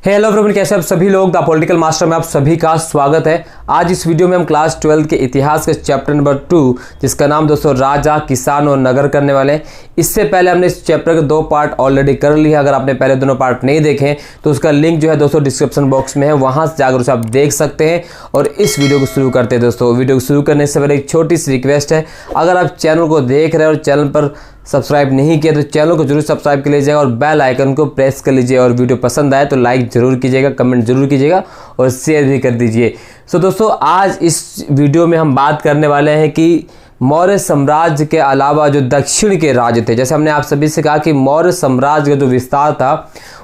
Hello everyone, कैसे आप सभी लोग। द पॉलिटिकल मास्टर में आप सभी का स्वागत है। आज इस वीडियो में हम क्लास 12 के इतिहास के चैप्टर नंबर 2 जिसका नाम दोस्तों राजा, किसान और नगर करने वाले हैं। इससे पहले हमने इस चैप्टर के 2 पार्ट ऑलरेडी कर लिए। अगर आपने पहले दोनों पार्ट नहीं देखे तो उसका लिंक जो है दोस्तों डिस्क्रिप्शन बॉक्स में है, वहां से जाकर उसे आप देख सकते हैं। और इस वीडियो को शुरू करते हैं दोस्तों। वीडियो को शुरू करने से पहले एक छोटी सी रिक्वेस्ट है, अगर आप चैनल को देख रहे हैं और चैनल पर सब्सक्राइब नहीं किया तो चैनल को जरूर सब्सक्राइब कर लीजिएगा और बेल आइकन को प्रेस कर लीजिए। और वीडियो पसंद आए तो लाइक जरूर कीजिएगा, कमेंट जरूर कीजिएगा और शेयर भी कर दीजिए। सो दोस्तों, आज इस वीडियो में हम बात करने वाले हैं कि मौर्य साम्राज्य के अलावा जो दक्षिण के राज्य थे, जैसे हमने आप सभी से कहा कि मौर्य साम्राज्य का जो विस्तार था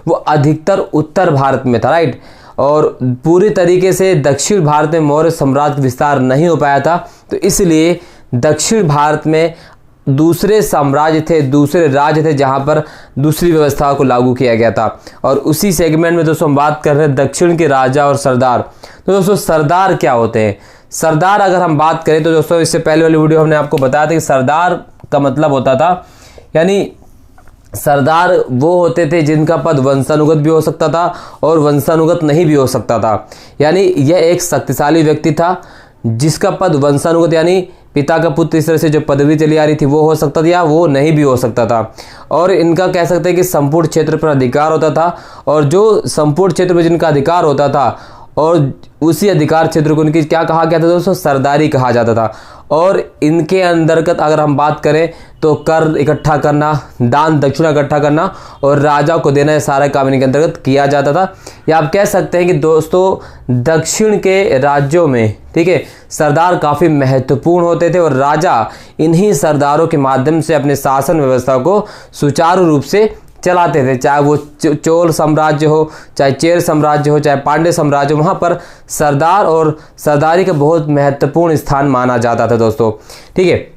वो अधिकतर उत्तर भारत में था, राइट। और पूरी तरीके से दक्षिण भारत में मौर्य साम्राज्य का विस्तार नहीं हो पाया था। तो इसलिए दक्षिण भारत में दूसरे साम्राज्य थे, दूसरे राज्य थे जहां पर दूसरी व्यवस्था को लागू किया गया था। और उसी सेगमेंट में दोस्तों हम बात कर रहे हैं दक्षिण के राजा और सरदार। तो दोस्तों सरदार क्या होते हैं? सरदार अगर हम बात करें तो दोस्तों इससे पहले वाली वीडियो हमने आपको बताया था कि सरदार का मतलब होता था, यानी सरदार वो होते थे जिनका पद वंशानुगत भी हो सकता था और वंशानुगत नहीं भी हो सकता था। यानी यह एक शक्तिशाली व्यक्ति था जिसका पद वंशानुगत यानी पिता का पुत्र इस तरह से जो पदवी चली आ रही थी वो हो सकता था या वो नहीं भी हो सकता था। और इनका कह सकते हैं कि संपूर्ण क्षेत्र पर अधिकार होता था, और जो संपूर्ण क्षेत्र में जिनका अधिकार होता था और उसी अधिकार क्षेत्र को उनकी क्या कहा गया था दोस्तों? सरदारी कहा जाता था। और इनके अंतर्गत अगर हम बात करें तो कर इकट्ठा करना, दान दक्षिणा इकट्ठा करना और राजा को देना, सारा काम इनके अंतर्गत किया जाता था। या आप कह सकते हैं कि दोस्तों दक्षिण के राज्यों में, ठीक है, सरदार काफ़ी महत्वपूर्ण होते थे और राजा इन्हीं सरदारों के माध्यम से अपने शासन व्यवस्था को सुचारू रूप से चलाते थे। चाहे वो चोल साम्राज्य हो, चाहे चेर साम्राज्य हो, चाहे पांड्य साम्राज्य हो, वहाँ पर सरदार और सरदारी का बहुत महत्वपूर्ण स्थान माना जाता था दोस्तों, ठीक है।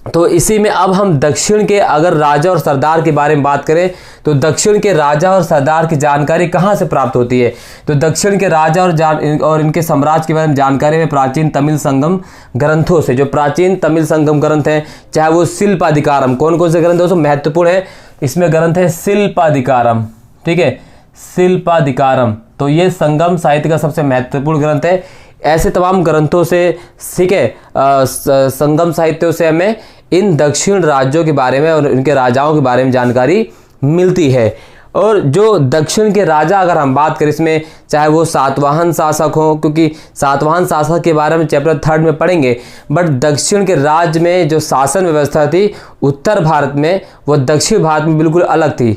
तो इसी में अब हम दक्षिण के अगर राजा और सरदार के बारे में बात करें तो दक्षिण के राजा और सरदार की जानकारी कहाँ से प्राप्त होती है? तो दक्षिण के राजा और इनके साम्राज्य के बारे में जानकारी में प्राचीन तमिल संगम ग्रंथों से। जो प्राचीन तमिल संगम ग्रंथ हैं, चाहे वो शिल्पाधिकारम, कौन कौन से ग्रंथ दोस्तों महत्वपूर्ण है इसमें? ग्रंथ है शिल्पाधिकारम, ठीक है, शिल्पाधिकारम। तो ये संगम साहित्य का सबसे महत्वपूर्ण ग्रंथ है। ऐसे तमाम ग्रंथों से, ठीक है, संगम साहित्यों से हमें इन दक्षिण राज्यों के बारे में और इनके राजाओं के बारे में जानकारी मिलती है। और जो दक्षिण के राजा अगर हम बात करें इसमें, चाहे वो सातवाहन शासक हो, क्योंकि सातवाहन शासक के बारे में चैप्टर 3 में पढ़ेंगे, बट दक्षिण के राज्य में जो शासन व्यवस्था थी उत्तर भारत में वो दक्षिण भारत में बिल्कुल अलग थी,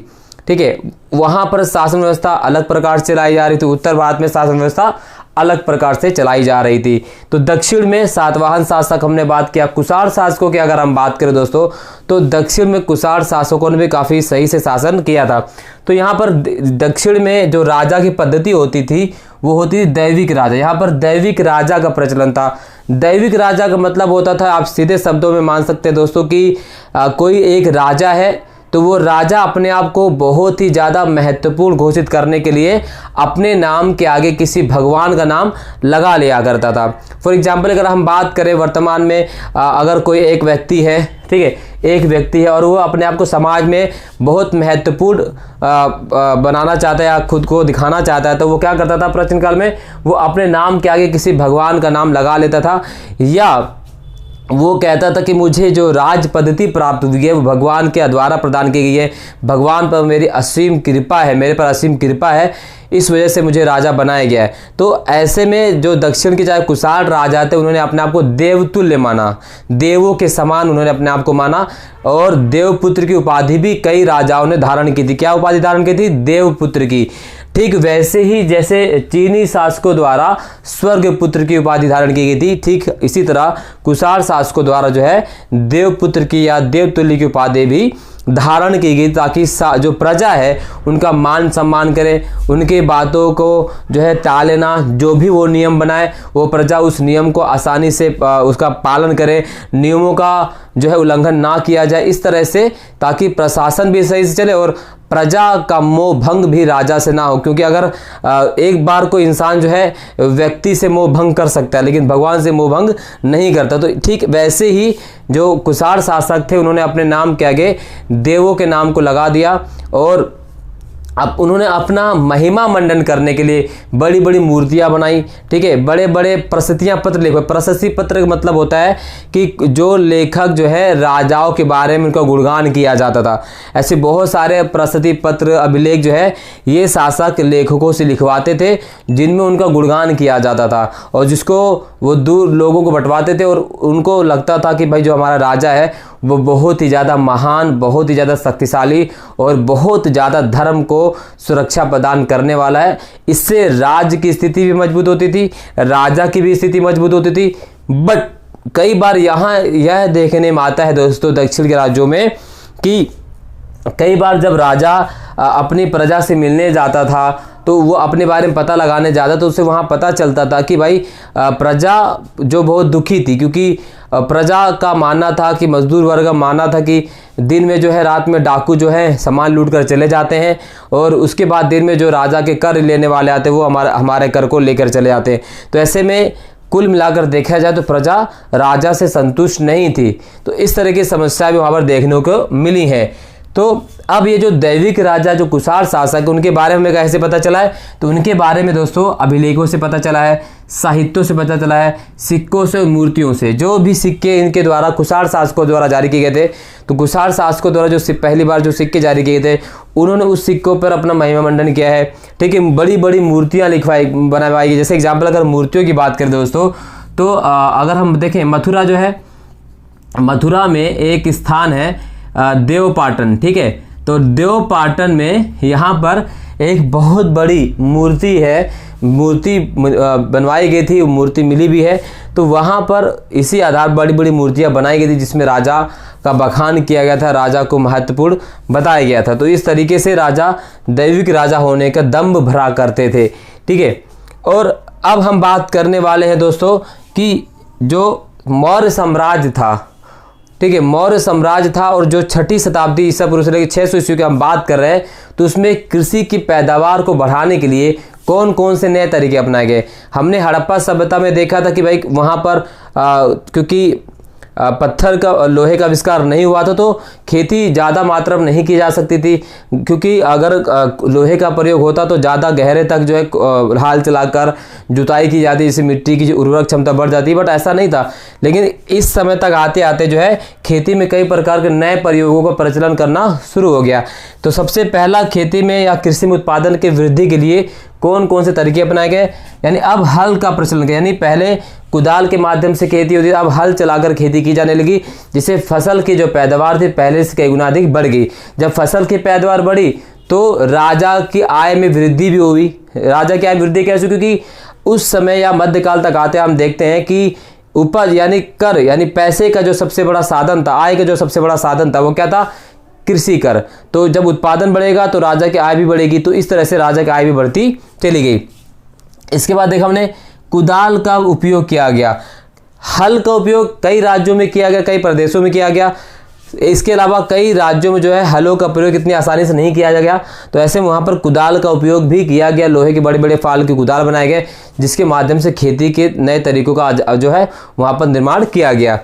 ठीक है। वहाँ पर शासन व्यवस्था अलग प्रकार से चलाई जा रही थी, उत्तर भारत में शासन व्यवस्था अलग प्रकार से चलाई जा रही थी। तो दक्षिण में सातवाहन शासक हमने बात किया। कुषाण शासकों की अगर हम बात करें दोस्तों तो दक्षिण में कुषाण शासकों ने भी काफ़ी सही से शासन किया था। तो यहाँ पर दक्षिण में जो राजा की पद्धति होती थी वो होती थी दैविक राजा। यहाँ पर दैविक राजा का प्रचलन था। दैविक राजा का मतलब होता था, आप सीधे शब्दों में मान सकते हैं दोस्तों कि कोई एक राजा है तो वो राजा अपने आप को बहुत ही ज़्यादा महत्वपूर्ण घोषित करने के लिए अपने नाम के आगे किसी भगवान का नाम लगा लिया करता था। फॉर एग्जाम्पल अगर हम बात करें वर्तमान में, अगर कोई एक व्यक्ति है, ठीक है, एक व्यक्ति है और वो अपने आप को समाज में बहुत महत्वपूर्ण बनाना चाहता है या खुद को दिखाना चाहता है, तो वो क्या करता था प्राचीन काल में? वो अपने नाम के आगे किसी भगवान का नाम लगा लेता था, या वो कहता था कि मुझे जो राज पद्धति प्राप्त हुई है वो भगवान के द्वारा प्रदान की गई है, भगवान पर मेरी असीम कृपा है, मेरे पर असीम कृपा है, इस वजह से मुझे राजा बनाया गया है। तो ऐसे में जो दक्षिण के चाहे कुषाण राजा थे उन्होंने अपने आप को देवतुल्य माना, देवों के समान उन्होंने अपने आप को माना। और देवपुत्र की उपाधि भी कई राजाओं ने धारण की थी। क्या उपाधि धारण की थी? देवपुत्र की। ठीक वैसे ही जैसे चीनी शासकों द्वारा स्वर्गपुत्र की उपाधि धारण की गई थी, ठीक इसी तरह कुषाण शासकों द्वारा जो है देवपुत्र की या देवतुल्य की उपाधि भी धारण की गई, ताकि जो प्रजा है उनका मान सम्मान करे, उनके बातों को जो है टाले ना, जो भी वो नियम बनाए वो प्रजा उस नियम को आसानी से उसका पालन करे, नियमों का जो है उल्लंघन ना किया जाए, इस तरह से ताकि प्रशासन भी सही से चले और प्रजा का मोह भंग भी राजा से ना हो। क्योंकि अगर एक बार कोई इंसान जो है व्यक्ति से मोह भंग कर सकता है लेकिन भगवान से मोह भंग नहीं करता। तो ठीक वैसे ही जो कुषाण शासक थे उन्होंने अपने नाम के आगे देवों के नाम को लगा दिया और अब उन्होंने अपना महिमा मंडन करने के लिए बड़ी बड़ी मूर्तियां बनाई, ठीक है, बड़े बड़े प्रशस्तियां पत्र लिखे। प्रशस्ति पत्र का मतलब होता है कि जो लेखक जो है राजाओं के बारे में उनका गुणगान किया जाता था। ऐसे बहुत सारे प्रशस्ति पत्र अभिलेख जो है ये शासक लेखकों से लिखवाते थे, जिनमें उनका गुणगान किया जाता था और जिसको वो दूर लोगों को बंटवाते थे और उनको लगता था कि भाई जो हमारा राजा है वो बहुत ही ज़्यादा महान, बहुत ही ज़्यादा शक्तिशाली और बहुत ज़्यादा धर्म को सुरक्षा प्रदान करने वाला है। इससे राज्य की स्थिति भी मजबूत होती थी, राजा की भी स्थिति मजबूत होती थी। बट कई बार यहाँ यह देखने में आता है दोस्तों दक्षिण के राज्यों में कि कई बार जब राजा अपनी प्रजा से मिलने जाता था तो वो अपने बारे में पता लगाने जाता तो उसे वहाँ पता चलता था कि भाई प्रजा जो बहुत दुखी थी, क्योंकि प्रजा का मानना था कि मजदूर वर्ग का मानना था कि दिन में जो है, रात में डाकू जो है सामान लूट कर चले जाते हैं और उसके बाद दिन में जो राजा के कर लेने वाले आते हैं वो हमारे कर को लेकर चले जाते हैं। तो ऐसे में कुल मिलाकर देखा जाए तो प्रजा राजा से संतुष्ट नहीं थी। तो इस तरह की समस्या भी वहाँ पर देखने को मिली है। तो अब ये जो दैविक राजा जो कुषाण शासक उनके बारे में कैसे पता चला है, तो उनके बारे में दोस्तों अभिलेखों से पता चला है, साहित्यों से पता चला है, सिक्कों से, मूर्तियों से। जो भी सिक्के इनके द्वारा कुषाण शासकों द्वारा जारी किए गए थे, तो कुषाण शासकों द्वारा जो पहली बार जो सिक्के जारी किए थे उन्होंने उस सिक्कों पर अपना महिमा मंडन किया है, ठीक है। बड़ी बड़ी मूर्तियाँ बनवाई गई। जैसे एग्जाम्पल अगर मूर्तियों की बात करें दोस्तों, तो अगर हम देखें मथुरा जो है, मथुरा में एक स्थान है देवपाटन, ठीक है। तो देवपाटन में यहाँ पर एक बहुत बड़ी मूर्ति है, मूर्ति बनवाई गई थी, मूर्ति मिली भी है। तो वहाँ पर इसी आधार बड़ी बड़ी मूर्तियाँ बनाई गई थी जिसमें राजा का बखान किया गया था, राजा को महत्वपूर्ण बताया गया था। तो इस तरीके से राजा दैविक राजा होने का दम्भ भरा करते थे, ठीक है। और अब हम बात करने वाले हैं दोस्तों कि जो मौर्य साम्राज्य था, ठीक है, मौर्य साम्राज्य था और जो 6ठी शताब्दी ईसा पूर्व से लेकर 600 ईस्वी की हम बात कर रहे हैं, तो उसमें कृषि की पैदावार को बढ़ाने के लिए कौन कौन से नए तरीके अपनाए गए। हमने हड़प्पा सभ्यता में देखा था कि भाई वहाँ पर क्योंकि पत्थर का, लोहे का आविष्कार नहीं हुआ था तो खेती ज़्यादा मात्रा में नहीं की जा सकती थी, क्योंकि अगर लोहे का प्रयोग होता तो ज़्यादा गहरे तक जो है हाल चलाकर जुताई की जाती, जिससे मिट्टी की जो उर्वरक क्षमता बढ़ जाती। बट ऐसा नहीं था। लेकिन इस समय तक आते आते जो है खेती में कई प्रकार के नए प्रयोगों का प्रचलन करना शुरू हो गया। तो सबसे पहला खेती में या कृषि में उत्पादन की वृद्धि के लिए कौन कौन से तरीके अपनाए गए, यानी अब हल का प्रचलन किया। यानी पहले कुदाल के माध्यम से खेती होती थी, अब हल चलाकर खेती की जाने लगी, जिससे फसल की जो पैदावार थी पहले से कई गुना अधिक बढ़ गई। जब फसल की पैदावार बढ़ी तो राजा की आय में वृद्धि भी हुई। राजा की आय में वृद्धि कैसे? क्योंकि उस समय या मध्यकाल तक आते हम देखते हैं कि उपज यानी कर यानी पैसे का जो सबसे बड़ा साधन था, आय का जो सबसे बड़ा साधन था, वो क्या था? कृषि कर। तो जब उत्पादन बढ़ेगा तो राजा की आय भी बढ़ेगी। तो इस तरह से राजा की आय भी बढ़ती चली गई। इसके बाद देखा हमने कुदाल का उपयोग किया गया, हल का उपयोग कई राज्यों में किया गया, कई प्रदेशों में किया गया। इसके अलावा कई राज्यों में जो है हलों का प्रयोग इतनी आसानी से नहीं किया गया, तो ऐसे में वहाँ पर कुदाल का उपयोग भी किया गया। लोहे के बड़े बड़े फाल के कुदाल बनाए गए, जिसके माध्यम से खेती के नए तरीकों का जो है वहाँ पर निर्माण किया गया।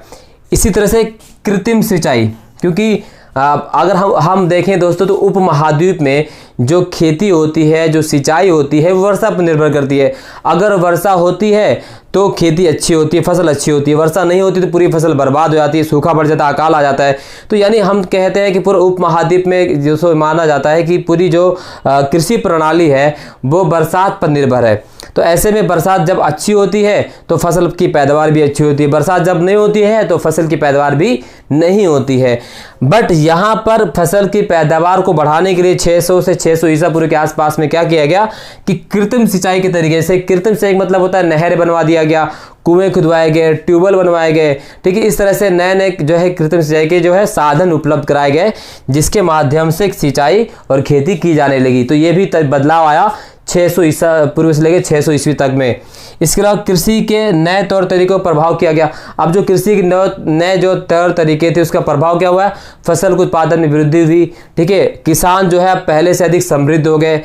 इसी तरह से कृत्रिम सिंचाई, क्योंकि अगर हम देखें दोस्तों तो उपमहाद्वीप में जो खेती होती है, जो सिंचाई होती है, वो वर्षा पर निर्भर करती है। अगर वर्षा होती है तो खेती अच्छी होती है, फसल अच्छी होती है। वर्षा नहीं होती तो पूरी फसल बर्बाद हो जाती है, सूखा पड़ जाता है, अकाल आ जाता है। तो यानी हम कहते हैं कि पूरे उपमहाद्वीप में जो सो माना जाता है कि पूरी जो कृषि प्रणाली है वो बरसात पर निर्भर है। तो ऐसे में बरसात जब अच्छी होती है तो फसल की पैदावार भी अच्छी होती है, बरसात जब नहीं होती है तो फसल की पैदावार भी नहीं होती है। बट यहाँ पर फसल की पैदावार को बढ़ाने के लिए 600 से 600 ईसा पूर्व के आसपास में क्या किया गया कि कृत्रिम सिंचाई के तरीके से, कृत्रिम सिंचाई मतलब होता है नहरें बनवा दिया गया, कुएं खुदवाए गए, ट्यूबवेल बनवाए गए, ठीक है। इस तरह से नए नए जो है कृत्रिम सिंचाई के जो है साधन उपलब्ध कराए गए, जिसके माध्यम से सिंचाई और खेती की जाने लगी। तो ये भी बदलाव आया 600 ईसा पूर्व से लेकर 600 ईस्वी तक में। इसके अलावा कृषि के नए तौर तरीकों पर प्रभाव किया गया। अब जो कृषि के नए जो तौर तरीके थे उसका प्रभाव क्या हुआ? फसल के उत्पादन में वृद्धि हुई, ठीक है। किसान जो है पहले से अधिक समृद्ध हो गए,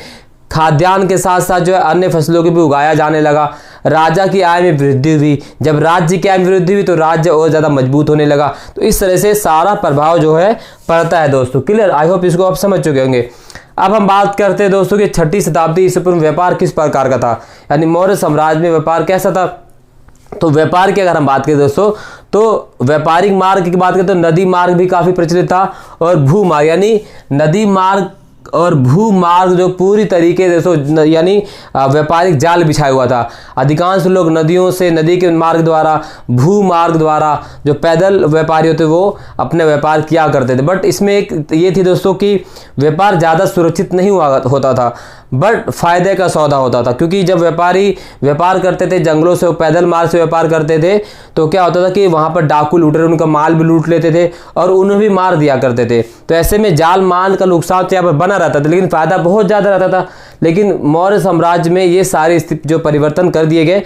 खाद्यान्न के साथ साथ जो है अन्य फसलों को भी उगाया जाने लगा। राजा की आय में वृद्धि हुई, जब राज्य की आय में वृद्धि हुई तो राज्य और ज़्यादा मजबूत होने लगा। तो इस तरह से सारा प्रभाव जो है पड़ता है दोस्तों। क्लियर? आई होप इसको आप समझ चुके होंगे। अब हम बात करते हैं दोस्तों कि 6ठी शताब्दी ईसा पूर्व व्यापार किस प्रकार का था, यानी मौर्य साम्राज्य में व्यापार कैसा था। तो व्यापार की अगर हम बात करें दोस्तों, तो व्यापारिक मार्ग की बात करें तो नदी मार्ग भी काफ़ी प्रचलित था, और भूमार्ग यानी नदी मार्ग और भूमार्ग जो पूरी तरीके से दोस्तों यानी व्यापारिक जाल बिछाया हुआ था। अधिकांश लोग नदियों से, नदी के मार्ग द्वारा, भूमार्ग द्वारा जो पैदल व्यापारी होते वो अपने व्यापार किया करते थे। बट इसमें एक ये थी दोस्तों कि व्यापार ज़्यादा सुरक्षित नहीं होता था, बट फायदे का सौदा होता था, क्योंकि जब व्यापारी व्यापार करते थे जंगलों से, पैदल मार्ग से व्यापार करते थे, तो क्या होता था कि वहाँ पर डाकू लूट रहे, उनका माल भी लूट लेते थे और उन्हें भी मार दिया करते थे। तो ऐसे में जाल माल का नुकसान तो यहाँ पर बना रहता था, लेकिन फायदा बहुत ज़्यादा रहता था। लेकिन मौर्य साम्राज्य में ये सारी स्थिति जो परिवर्तन कर दिए गए,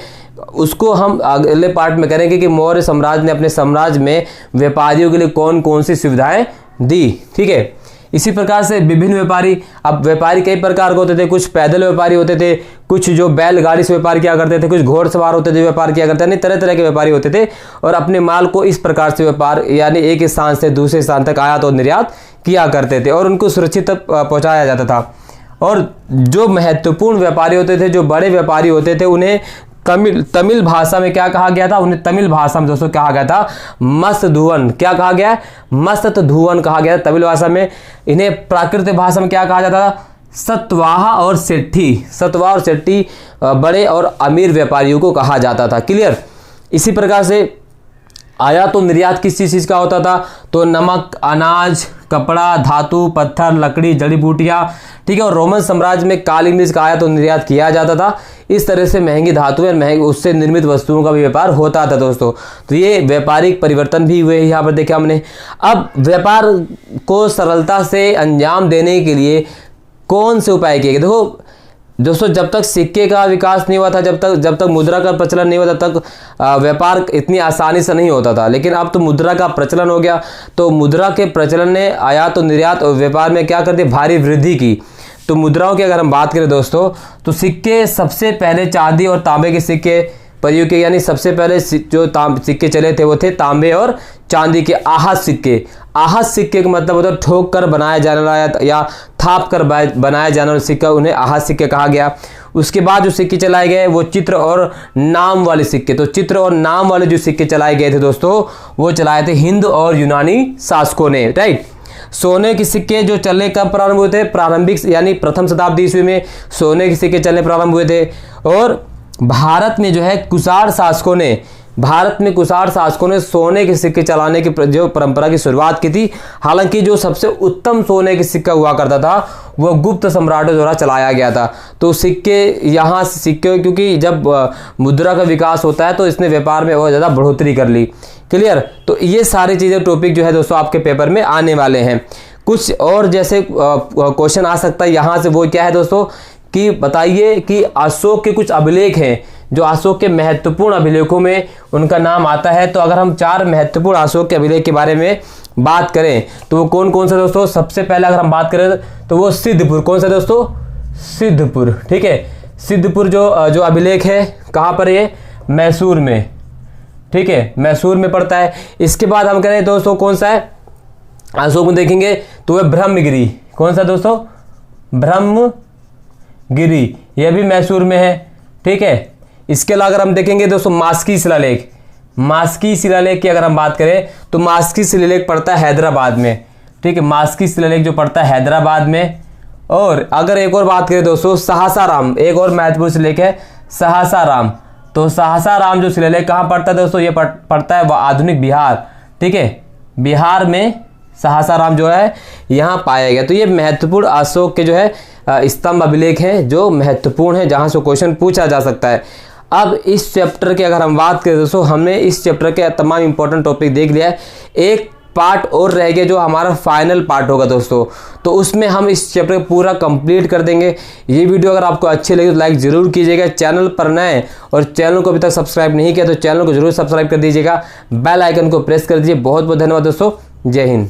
उसको हम अगले पार्ट में करेंगे कि मौर्य साम्राज्य ने अपने साम्राज्य में व्यापारियों के लिए कौन कौन सी सुविधाएं दी। ठीक है, इसी प्रकार से विभिन्न व्यापारी, अब व्यापारी कई प्रकार के होते थे। कुछ पैदल व्यापारी होते थे, कुछ जो बैलगाड़ी से व्यापार किया करते थे, कुछ घोड़सवार होते थे व्यापार किया करते थे, तरह तरह के व्यापारी होते थे। और अपने माल को इस प्रकार से व्यापार यानी एक स्थान से दूसरे स्थान तक आयात और निर्यात किया करते थे और उनको सुरक्षित तक पहुँचाया जाता था। और जो महत्वपूर्ण व्यापारी होते थे, जो बड़े व्यापारी होते थे, उन्हें तमिल भाषा में क्या कहा गया था, उन्हें तमिल भाषा में दोस्तों कहा गया था मत्स्यधुवन। क्या कहा गया? मत्स्यधुवन कहा गया तमिल भाषा में। इन्हें प्राकृतिक भाषा में क्या कहा जाता था? सतवाहा और सेट्ठी। सतवाह और सेट्ठी बड़े और अमीर व्यापारियों को कहा जाता था। क्लियर? इसी प्रकार से आयात और निर्यात किस चीज़ का होता था? तो नमक, अनाज, कपड़ा, धातु, पत्थर, लकड़ी, जड़ी बूटियाँ। ठीक है, और रोमन साम्राज्य में काली मिर्च का आयात और निर्यात किया जाता था। इस तरह से महंगी धातुएं, महंगी उससे निर्मित वस्तुओं का भी व्यापार होता था दोस्तों। तो ये व्यापारिक परिवर्तन भी हुए यहाँ पर देखा हमने। अब व्यापार को सरलता से अंजाम देने के लिए कौन से उपाय किए गए? देखो दोस्तों, जब तक सिक्के का विकास नहीं हुआ था, जब तक मुद्रा का प्रचलन नहीं हुआ, तब तक व्यापार इतनी आसानी से नहीं होता था। लेकिन अब तो मुद्रा का प्रचलन हो गया, तो मुद्रा के प्रचलन ने आयात और निर्यात और व्यापार में क्या कर दी? भारी वृद्धि की। तो मुद्राओं की अगर हम बात करें दोस्तों, तो सिक्के सबसे पहले चांदी और तांबे के सिक्के प्रयोग किए, यानी सबसे पहले जो सिक्के चले थे वो थे तांबे और चांदी के आहत सिक्के। आहत सिक्के का मतलब होता है ठोक कर बनाया जाने वाला या थाप कर बनाया जाने वाला सिक्का, उन्हें आहत सिक्के कहा गया। उसके बाद जो सिक्के चलाए गए वो चित्र और नाम वाले सिक्के। तो चित्र और नाम वाले जो सिक्के चलाए गए थे दोस्तों, वो चलाए थे हिंद और यूनानी शासकों ने। राइट? सोने के सिक्के जो चलने कब प्रारंभ हुए थे? प्रारंभिक यानी प्रथम शताब्दी ईस्वी में सोने के सिक्के चलने प्रारंभ हुए थे। और भारत में जो है कुषाण शासकों ने सोने के सिक्के चलाने की जो परंपरा की शुरुआत की थी। हालांकि जो सबसे उत्तम सोने के सिक्का हुआ करता था वो गुप्त सम्राटों द्वारा चलाया गया था। तो सिक्के क्योंकि जब मुद्रा का विकास होता है तो इसने व्यापार में बहुत ज़्यादा बढ़ोतरी कर ली। क्लियर? तो ये सारी चीज़ें टॉपिक जो है दोस्तों आपके पेपर में आने वाले हैं। कुछ और जैसे क्वेश्चन आ सकता है यहाँ से, वो क्या है दोस्तों कि बताइए कि अशोक के कुछ अभिलेख हैं जो अशोक के महत्वपूर्ण अभिलेखों में उनका नाम आता है। तो अगर हम 4 महत्वपूर्ण अशोक के अभिलेख के बारे में बात करें तो वो कौन कौन से दोस्तों? सबसे पहले अगर हम बात करें तो वो सिद्धपुर। कौन सा दोस्तों? सिद्धपुर। ठीक है, सिद्धपुर जो अभिलेख है कहाँ पर? ये मैसूर में। ठीक है, मैसूर में पड़ता है। इसके बाद हम करें दोस्तों कौन सा है अशोक में देखेंगे तो वह ब्रह्मगिरी। कौन सा दोस्तों? ब्रह्मगिरी, यह भी मैसूर में है। ठीक है, इसके अलावा अगर हम देखेंगे दोस्तों मास्की शिलालेख की अगर हम बात करें तो मास्की शिलालेख पड़ता है हैदराबाद में। ठीक है, मास्की शिलालेख जो पड़ता है हैदराबाद में। और अगर एक और बात करें दोस्तों सहसाराम, एक और महत्वपूर्ण शिलालेख है सहसाराम। तो सहसाराम जो शिलालेख कहाँ पड़ता है दोस्तों? ये पड़ता है वह आधुनिक बिहार। ठीक है, बिहार में सहसाराम जो है यहाँ पाया गया। तो ये महत्वपूर्ण अशोक के जो है स्तंभ अभिलेख हैं जो महत्वपूर्ण है, जहाँ से क्वेश्चन पूछा जा सकता है। अब इस चैप्टर की अगर हम बात करें दोस्तों, हमने इस चैप्टर के तमाम इंपॉर्टेंट टॉपिक देख लिया है। एक पार्ट और रह गया जो हमारा फाइनल पार्ट होगा दोस्तों, तो उसमें हम इस चैप्टर को पूरा कंप्लीट कर देंगे। ये वीडियो अगर आपको अच्छी लगी तो लाइक ज़रूर कीजिएगा। चैनल पर नए और चैनल को अभी तक सब्सक्राइब नहीं किया तो चैनल को जरूर सब्सक्राइब कर दीजिएगा। बेल आइकन को प्रेस कर दीजिए। बहुत बहुत धन्यवाद दोस्तों। जय हिंद।